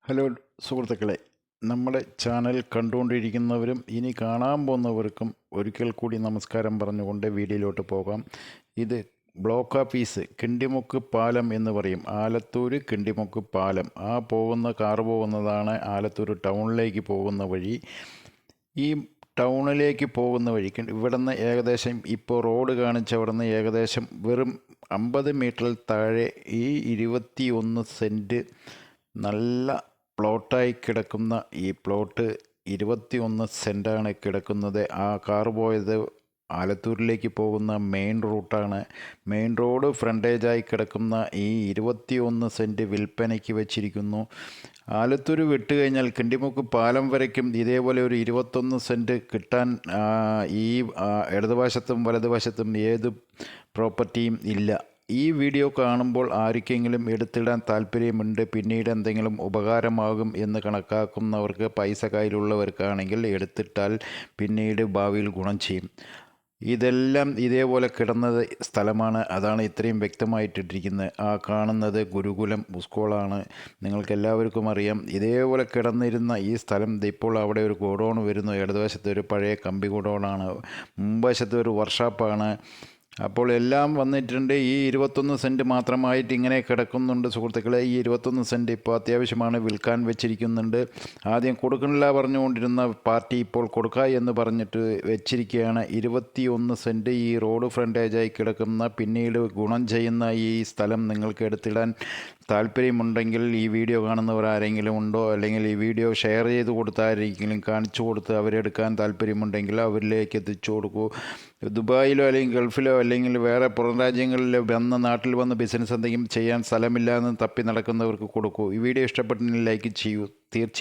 Hello സുഹൃത്തുക്കളെ, നമ്മുടെ channel കണ്ടുകൊണ്ടിരിക്കുന്നവരും ഇനി കാണാൻ പോകുന്നവർക്കും ഒരിക്കൽ കൂടി നമസ്കാരം പറഞ്ഞുകൊണ്ട് വീഡിയോയിലോട്ട് പോകാം. ഇത് ബ്ലോക്ക് ഓഫീസ് കിണ്ടിമുക്ക് പാലം എന്ന് പറയും. ആലത്തൂർ കിണ്ടിമുക്ക് പാലം. കാറ് പോകുന്നതാണ് ആലത്തൂർ ടൗണിലേക്ക് പോകുന്ന വഴി. ഈ ടൗണിലേക്ക് പോകുന്ന വഴിക്ക് ഇവിടുന്ന് ഏകദേശം ഇപ്പോൾ റോഡ് കാണിച്ച അവിടുന്ന് ഏകദേശം വെറും 50 മീറ്ററിൽ താഴെ ഈ 21 സെൻറ്റ് നല്ല പ്ലോട്ടായി കിടക്കുന്ന ഈ പ്ലോട്ട് 21 സെൻറ്റാണ് കിടക്കുന്നത്. ആ കാറ് പോയത് ആലത്തൂരിലേക്ക് പോകുന്ന മെയിൻ റൂട്ടാണ്. മെയിൻ റോഡ് ഫ്രണ്ടേജായി കിടക്കുന്ന ഈ 21 സെൻറ്റ് വിൽപ്പനയ്ക്ക് വെച്ചിരിക്കുന്നു. ആലത്തൂർ വിട്ട് കഴിഞ്ഞാൽ കിണ്ടിമുക്ക് പാലം വരയ്ക്കും ഇതേപോലെ ഒരു 21 സെൻറ്റ് കിട്ടാൻ ഈ ഇടതുവശത്തും വലതുവശത്തും ഏത് പ്രോപ്പർട്ടിയും ഇല്ല. ഈ വീഡിയോ കാണുമ്പോൾ ആർക്കെങ്കിലും എടുത്തിടാൻ താല്പര്യമുണ്ട്, പിന്നീട് എന്തെങ്കിലും ഉപകാരമാകും എന്ന് കണക്കാക്കുന്നവർക്ക്, പൈസ കയ്യിലുള്ളവർക്കാണെങ്കിൽ എടുത്തിട്ടാൽ പിന്നീട് ഭാവിയിൽ ഗുണം ചെയ്യും. ഇതെല്ലാം ഇതേപോലെ കിടന്നത് സ്ഥലമാണ്. അതാണ് ഇത്രയും വ്യക്തമായിട്ടിരിക്കുന്നത്. ആ കാണുന്നത് ഗുരുകുലം സ്കൂളാണ്. നിങ്ങൾക്കെല്ലാവർക്കും അറിയാം. ഇതേപോലെ കിടന്നിരുന്ന ഈ സ്ഥലം ഇപ്പോൾ അവിടെ ഒരു ഗോഡൗൺ വരുന്നു. ഇടതുവശത്ത് ഒരു പഴയ കമ്പി ഗോഡൗണാണ്, മുൻവശത്ത് ഒരു വർക്ക്ഷോപ്പാണ്. അപ്പോൾ എല്ലാം വന്നിട്ടുണ്ട്. ഈ 21 സെൻറ്റ് മാത്രമായിട്ട് ഇങ്ങനെ കിടക്കുന്നുണ്ട് സുഹൃത്തുക്കളെ. ഈ 21 സെൻറ്റ് ഇപ്പോൾ അത്യാവശ്യമാണ്, വിൽക്കാൻ വെച്ചിരിക്കുന്നുണ്ട്. ആദ്യം കൊടുക്കണില്ല പറഞ്ഞുകൊണ്ടിരുന്ന പാർട്ടി ഇപ്പോൾ കൊടുക്കുക എന്ന് പറഞ്ഞിട്ട് വെച്ചിരിക്കുകയാണ്. 21 സെൻറ്റ് ഈ റോഡ് ഫ്രണ്ടേജായി കിടക്കുന്ന, പിന്നീട് ഗുണം ചെയ്യുന്ന ഈ സ്ഥലം നിങ്ങൾക്ക് എടുത്തിടാൻ താല്പര്യമുണ്ടെങ്കിൽ ഈ വീഡിയോ കാണുന്നവർ ആരെങ്കിലും ഉണ്ടോ, അല്ലെങ്കിൽ ഈ വീഡിയോ ഷെയർ ചെയ്ത് കൊടുത്താരെങ്കിലും കാണിച്ചു കൊടുത്ത് അവരെടുക്കാൻ താല്പര്യമുണ്ടെങ്കിൽ അവരിലേക്ക് എത്തിച്ചു കൊടുക്കൂ. ദുബായിലോ അല്ലെങ്കിൽ ഗൾഫിലോ അല്ലെങ്കിൽ വേറെ പുറം രാജ്യങ്ങളിലോ നാട്ടിൽ വന്ന് ബിസിനസ് എന്തെങ്കിലും ചെയ്യാൻ സ്ഥലമില്ല എന്ന് തപ്പി നടക്കുന്നവർക്ക് കൊടുക്കൂ. ഈ വീഡിയോ ഇഷ്ടപ്പെട്ടെങ്കിൽ ലൈക്ക് ചെയ്യൂ. തീർച്ചയായും